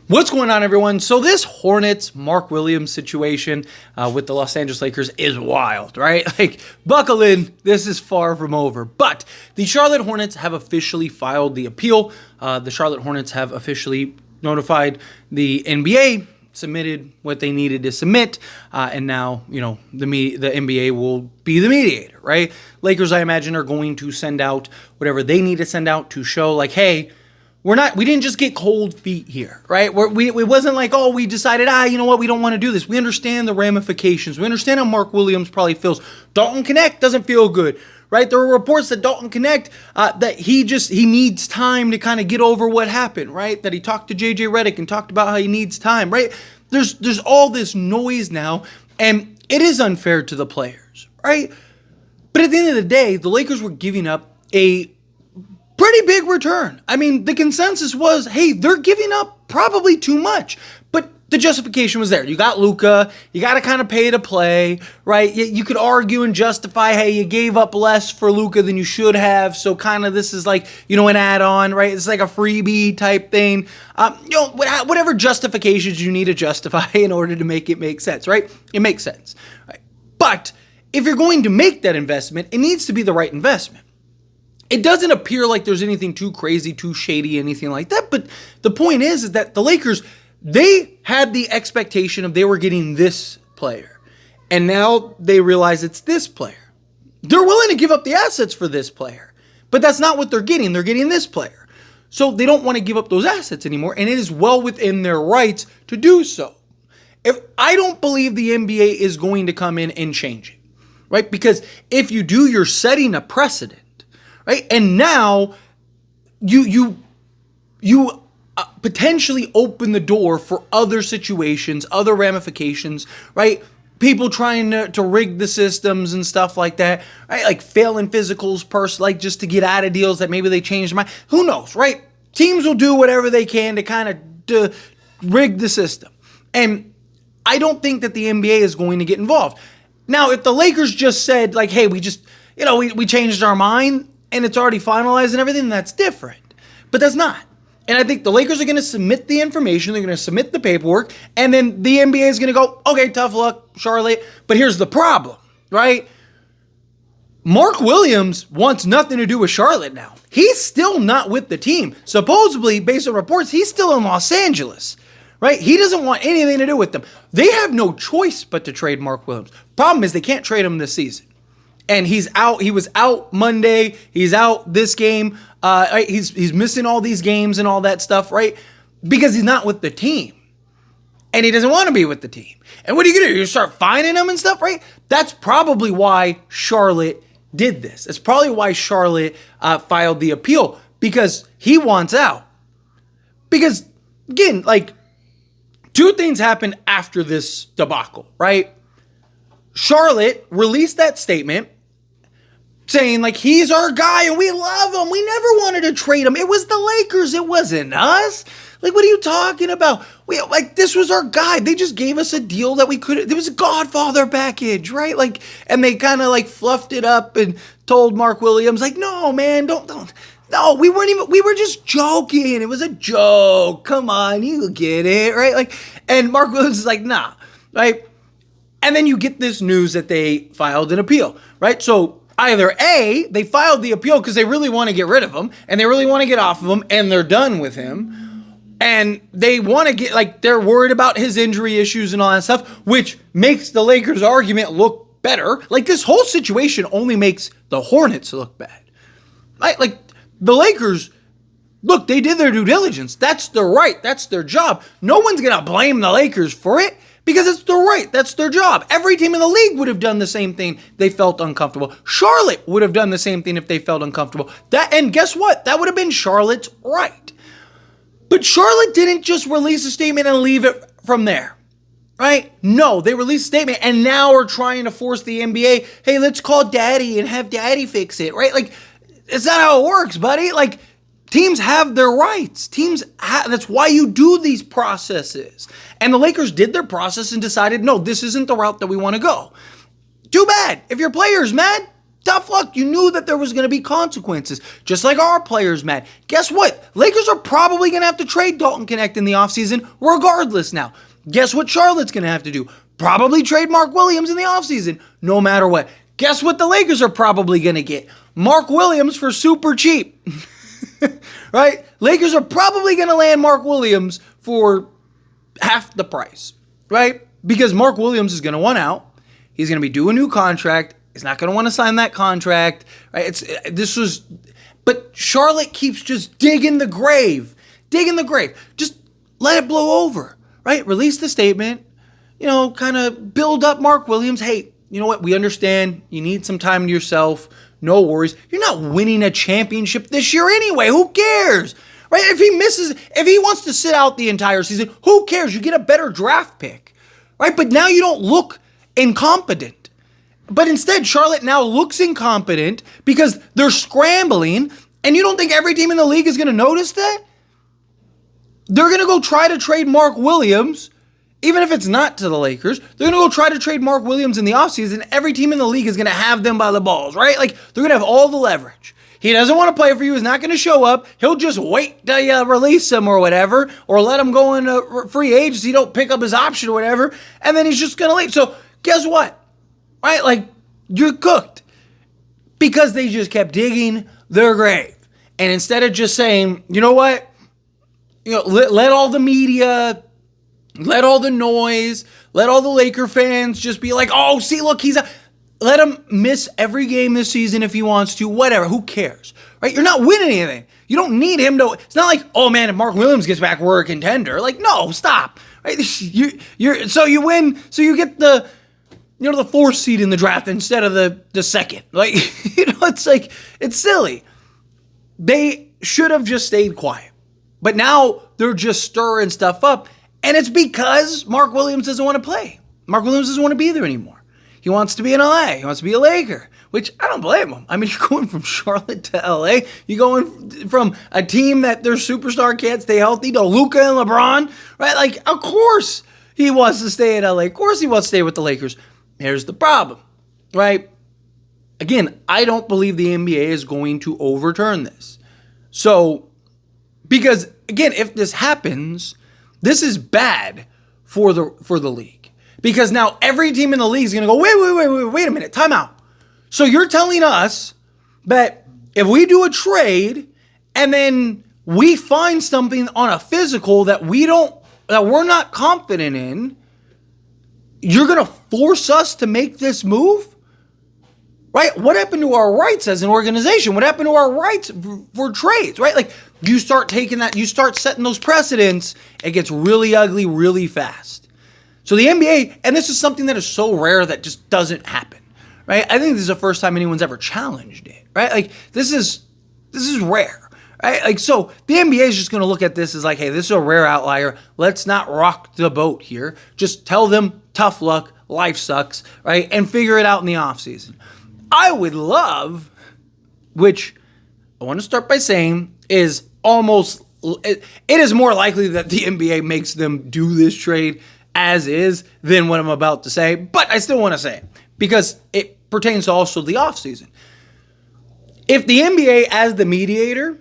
What's going on, everyone? So this Hornets Mark Williams situation with the Los Angeles Lakers is wild, right? Like, buckle in. This is far from over. But the Charlotte Hornets have officially filed the appeal. The Charlotte Hornets have officially notified the NBA, submitted what they needed to submit, and now, the NBA will be the mediator, right? Lakers, I imagine, are going to send out whatever they need to send out to show, like, hey, we didn't just get cold feet here, right? It wasn't like, oh, we decided, you know what, we don't want to do this. We understand the ramifications. We understand how Mark Williams probably feels. Dalton Connect doesn't feel good, right? There were reports that Dalton Connect, that he needs time to kind of get over what happened, right? That he talked to JJ Redick and talked about how he needs time, right? There's all this noise now, and it is unfair to the players, right? But at the end of the day, the Lakers were giving up a pretty big return. I mean, the consensus was, hey, they're giving up probably too much. But the justification was there. You got Luka. You got to kind of pay to play, right? You could argue and justify, hey, you gave up less for Luka than you should have. So kind of this is like, an add-on, right? It's like a freebie type thing. Whatever justifications you need to justify in order to make it make sense, right? It makes sense. Right? But if you're going to make that investment, it needs to be the right investment. It doesn't appear like there's anything too crazy, too shady, anything like that. But the point is that the Lakers, they had the expectation of they were getting this player. And now they realize it's this player. They're willing to give up the assets for this player. But that's not what they're getting. They're getting this player. So they don't want to give up those assets anymore. And it is well within their rights to do so. I don't believe the NBA is going to come in and change it. Right? Because if you do, you're setting a precedent. Right? And now you potentially open the door for other situations, other ramifications, right? People trying to rig the systems and stuff like that, right? Like failing physicals, like just to get out of deals that maybe they changed their mind. Who knows, right? Teams will do whatever they can to kind of rig the system. And I don't think that the NBA is going to get involved. Now, if the Lakers just said, like, hey, we just, we changed our mind, and it's already finalized and everything, that's different. But that's not. And I think the Lakers are going to submit the information, they're going to submit the paperwork, and then the NBA is going to go, okay, tough luck, Charlotte. But here's the problem, right? Mark Williams wants nothing to do with Charlotte now. He's still not with the team. Supposedly, based on reports, he's still in Los Angeles, right? He doesn't want anything to do with them. They have no choice but to trade Mark Williams. Problem is they can't trade him this season. And he's out. He was out Monday. He's out this game. He's missing all these games and all that stuff, right? Because he's not with the team. And he doesn't want to be with the team. And what are you going to do? You start fining him and stuff, right? That's probably why Charlotte did this. That's probably why Charlotte filed the appeal. Because he wants out. Because, again, like, two things happened after this debacle, right? Charlotte released that statement saying, like, he's our guy and we love him. We never wanted to trade him. It was the Lakers. It wasn't us. Like, what are you talking about? This was our guy. They just gave us a deal that we couldn't. It was a Godfather package, right? Like, and they kind of like fluffed it up and told Mark Williams, like, no, man, don't. No, we were just joking. It was a joke. Come on, you get it, right? Like, and Mark Williams is like, nah, right? And then you get this news that they filed an appeal, right? So either A, they filed the appeal because they really want to get rid of him and they really want to get off of him and they're done with him. And they want to get, like, they're worried about his injury issues and all that stuff, which makes the Lakers' argument look better. Like, this whole situation only makes the Hornets look bad. Like the Lakers, look, they did their due diligence. That's their right. That's their job. No one's going to blame the Lakers for it. Because it's their right. That's their job. Every team in the league would have done the same thing. They felt uncomfortable. Charlotte would have done the same thing if they felt uncomfortable. And guess what? That would have been Charlotte's right. But Charlotte didn't just release a statement and leave it from there. Right? No, they released a statement and now are trying to force the NBA, hey, let's call daddy and have daddy fix it. Right? Like, it's not how it works, buddy. Like, teams have their rights. That's why you do these processes. And the Lakers did their process and decided, no, this isn't the route that we want to go. Too bad. If your player's mad, Tough luck. You knew that there was going to be consequences, just like our players, Matt. Guess what? Lakers are probably going to have to trade Dalton Knecht in the offseason regardless now. Guess what Charlotte's going to have to do? Probably trade Mark Williams in the offseason, no matter what. Guess what the Lakers are probably going to get? Mark Williams for super cheap. Right? Lakers are probably going to land Mark Williams for half the price, right? Because Mark Williams is going to want out. He's going to be due a new contract. He's not going to want to sign that contract, right? But Charlotte keeps just digging the grave. Just let it blow over, right? Release the statement, kind of build up Mark Williams. Hey, you know what? We understand you need some time to yourself. No worries. You're not winning a championship this year anyway. Who cares? Right? If he wants to sit out the entire season, who cares? You get a better draft pick. Right? But now you don't look incompetent. But instead, Charlotte now looks incompetent because they're scrambling, and you don't think every team in the league is going to notice that? They're going to go try to trade Mark Williams, even if it's not to the Lakers. They're going to go try to trade Mark Williams in the offseason. Every team in the league is going to have them by the balls, right? Like, they're going to have all the leverage. He doesn't want to play for you. He's not going to show up. He'll just wait till you release him or whatever, or let him go into free agency. Don't pick up his option or whatever, and then he's just going to leave. So guess what? Right? Like, you're cooked because they just kept digging their grave. And instead of just saying, you know what? Let all the media, let all the noise, let all the Laker fans just be like, oh, see, look, let him miss every game this season if he wants to, whatever. Who cares, right? You're not winning anything. You don't need him to. It's not like, oh man, if Mark Williams gets back, we're a contender. Like, no, stop. Right? So you win. So you get the 4th seed in the draft instead of the second. Like, it's like, it's silly. They should have just stayed quiet, but now they're just stirring stuff up, and it's because Mark Williams doesn't want to play. Mark Williams doesn't want to be there anymore. He wants to be in LA. He wants to be a Laker, which I don't blame him. I mean, you're going from Charlotte to LA. You're going from a team that their superstar can't stay healthy to Luka and LeBron, right? Like, of course he wants to stay in LA. Of course he wants to stay with the Lakers. Here's the problem, right? Again, I don't believe the NBA is going to overturn this. So, because, again, if this happens, this is bad for the league. Because now every team in the league is going to go, wait a minute, time out. So you're telling us that if we do a trade and then we find something on a physical that we're not confident in, you're going to force us to make this move? Right? What happened to our rights as an organization? What happened to our rights for trades? Right? Like, you start taking that, you start setting those precedents, it gets really ugly really fast. So the NBA, and this is something that is so rare that just doesn't happen, right? I think this is the first time anyone's ever challenged it, right? Like, this is rare, right? Like, so the NBA is just going to look at this as like, hey, this is a rare outlier. Let's not rock the boat here. Just tell them tough luck, life sucks, right? And figure it out in the offseason. I would love, which I want to start by saying is it is more likely that the NBA makes them do this trade as is than what I'm about to say, but I still want to say it because it pertains to also the offseason. If the NBA as the mediator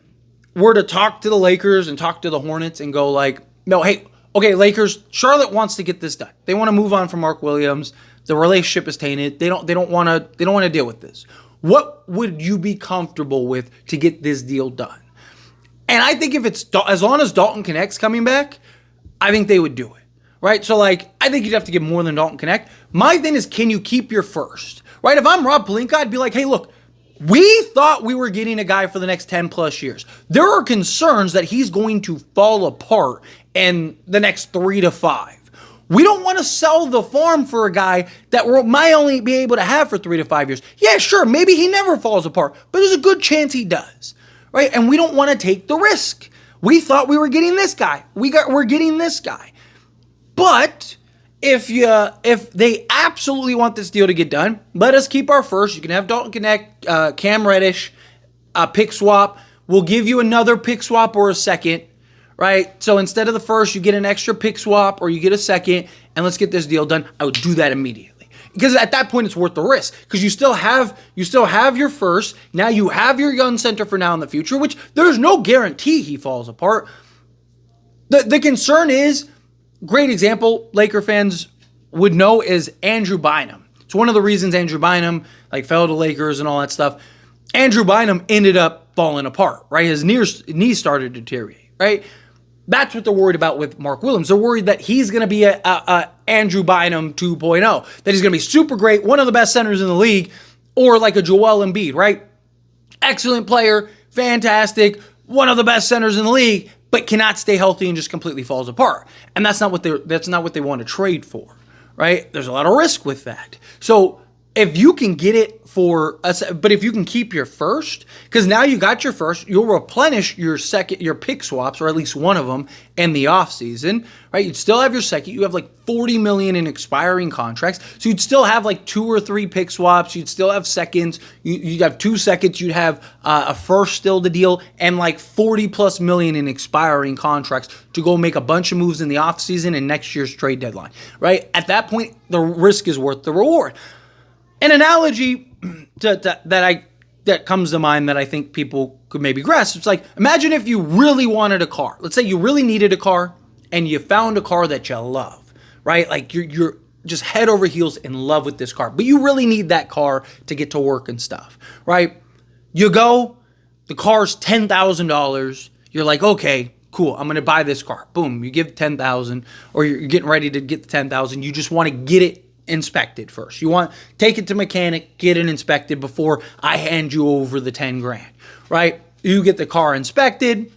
were to talk to the Lakers and talk to the Hornets and go like, no, hey, okay, Lakers, Charlotte wants to get this done. They want to move on from Mark Williams. The relationship is tainted. They don't want to deal with this. What would you be comfortable with to get this deal done? And I think if it's as long as Dalton Knecht's coming back, I think they would do it. Right? So, like, I think you'd have to get more than Dalton Knecht. My thing is, can you keep your first? Right? If I'm Rob Pelinka, I'd be like, hey, look, we thought we were getting a guy for the next 10 plus years. There are concerns that he's going to fall apart in the next 3 to 5. We don't want to sell the farm for a guy that we might only be able to have for 3 to 5 years. Yeah, sure, maybe he never falls apart, but there's a good chance he does. Right? And we don't want to take the risk. We thought we were getting this guy. We're getting this guy. But if they absolutely want this deal to get done, let us keep our first. You can have Dalton Knecht, Cam Reddish, a pick swap. We'll give you another pick swap or a second, right? So instead of the first, you get an extra pick swap or you get a second, and let's get this deal done. I would do that immediately. because at that point it's worth the risk, because you still have your first. Now you have your young center for now in the future, which there's no guarantee he falls apart. The concern is, great example, Laker fans would know, is Andrew Bynum. It's one of the reasons Andrew Bynum fell to Lakers and all that stuff. Andrew Bynum ended up falling apart, right? His knees started to deteriorate, right? That's what they're worried about with Mark Williams. They're worried that he's going to be a Andrew Bynum 2.0, that he's going to be super great, one of the best centers in the league, or like a Joel Embiid, right? Excellent player, fantastic, one of the best centers in the league, but cannot stay healthy and just completely falls apart. And that's not what they want to trade for, right? There's a lot of risk with that. So if you can get it but if you can keep your first, because now you got your first, you'll replenish your pick swaps, or at least one of them, in the offseason, right? You'd still have your second. You have $40 million in expiring contracts. So you'd still have 2 or 3 pick swaps. You'd still have seconds. You'd have 2 seconds. You'd have a first still to deal, and $40+ million in expiring contracts to go make a bunch of moves in the offseason and next year's trade deadline, right? At that point, the risk is worth the reward. An analogy that comes to mind that I think people could maybe grasp. It's imagine if you really wanted a car. Let's say you really needed a car and you found a car that you love, right? You're just head over heels in love with this car, but you really need that car to get to work and stuff, right? You go, the car's $10,000. You're okay, cool, I'm going to buy this car. Boom, you give $10,000, or you're getting ready to get the $10,000. You just want to get it inspected first. You want take it to mechanic, get it inspected before I hand you over the 10 grand, right? You get the car inspected.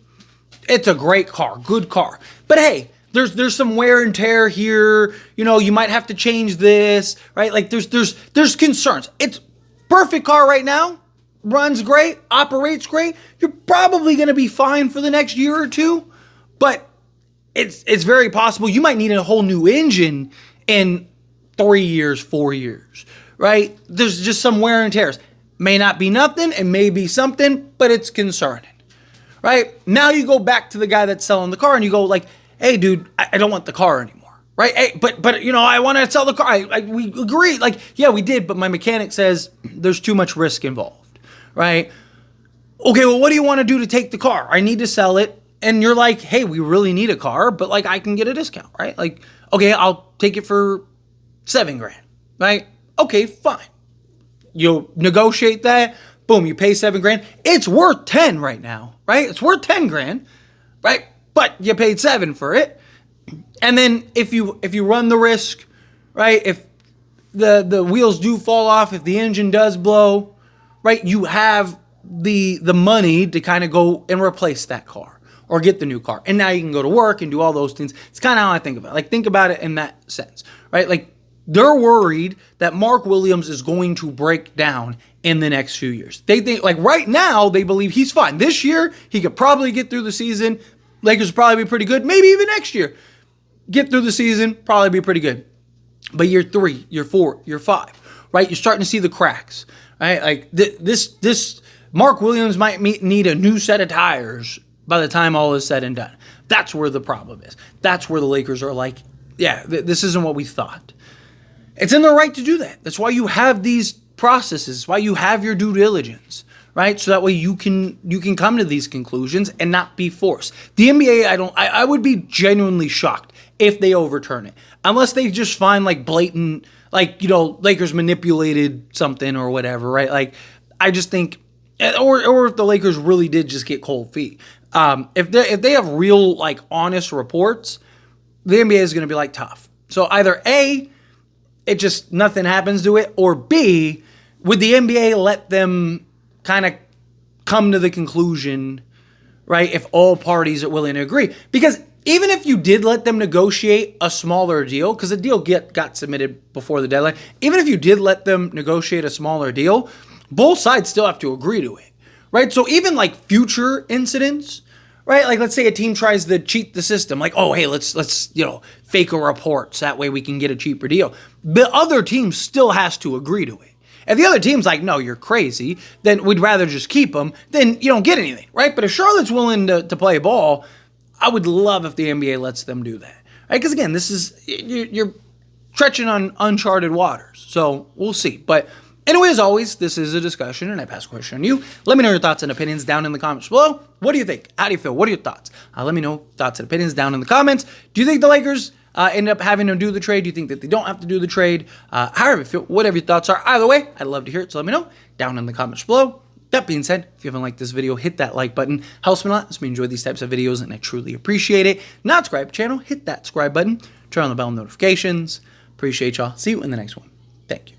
It's a great car, good car. But hey, there's some wear and tear here. You might have to change this, right? There's concerns. It's perfect car right now. Runs great, operates great. You're probably going to be fine for the next year or two, but it's very possible you might need a whole new engine in 3 years, 4 years, right? There's just some wear and tears. May not be nothing, it may be something, but it's concerning, right? Now you go back to the guy that's selling the car and you go hey, dude, I don't want the car anymore, right? Hey, but I want to sell the car. We agree. Yeah, we did, but my mechanic says there's too much risk involved, right? Okay, well, what do you want to do to take the car? I need to sell it. And you're hey, we really need a car, but I can get a discount, right? Okay, I'll take it for $7 grand, right? Okay, fine. You'll negotiate that. Boom, you pay $7 grand. It's worth 10 right now, right? It's worth 10 grand, right? But you paid 7 for it. And then if you run the risk, right? If the wheels do fall off, if the engine does blow, right? You have the money to kind of go and replace that car or get the new car. And now you can go to work and do all those things. It's kind of how I think about it. Think about it in that sense, right? They're worried that Mark Williams is going to break down in the next few years. They think, right now, they believe he's fine. This year, he could probably get through the season. Lakers will probably be pretty good. Maybe even next year. Get through the season, probably be pretty good. But year 3, year 4, year 5, right? You're starting to see the cracks, right? This Mark Williams might need a new set of tires by the time all is said and done. That's where the problem is. That's where the Lakers are yeah, this isn't what we thought. It's in their right to do that. That's why you have these processes. It's why you have your due diligence, right? So that way you can come to these conclusions and not be forced. The NBA, I would be genuinely shocked if they overturn it, unless they just find blatant, Lakers manipulated something or whatever, right? I just think, or if the Lakers really did just get cold feet. If they have real honest reports, the NBA is going to be tough. So either A, it just nothing happens to it, or B, would the NBA let them kind of come to the conclusion, right, if all parties are willing to agree? Because even if you did let them negotiate a smaller deal, because the deal got submitted before the deadline, even if you did let them negotiate a smaller deal, both sides still have to agree to it, right? So even future incidents, right? Let's say a team tries to cheat the system. Oh, hey, let's fake a report so that way we can get a cheaper deal. The other team still has to agree to it. If the other team's no, you're crazy, then we'd rather just keep them, then you don't get anything, right? But if Charlotte's willing to play ball, I would love if the NBA lets them do that, right? Because again, this is, you're treading on uncharted waters. So we'll see. But anyway, as always, this is a discussion, and I pass a question on you. Let me know your thoughts and opinions down in the comments below. What do you think? How do you feel? What are your thoughts? Let me know thoughts and opinions down in the comments. Do you think the Lakers end up having to do the trade? Do you think that they don't have to do the trade? However you feel, whatever your thoughts are. Either way, I'd love to hear it, so let me know down in the comments below. That being said, if you haven't liked this video, hit that like button. Helps me a lot. Lets me enjoy these types of videos, and I truly appreciate it. Not subscribe to the channel, hit that subscribe button. Turn on the bell notifications. Appreciate y'all. See you in the next one. Thank you.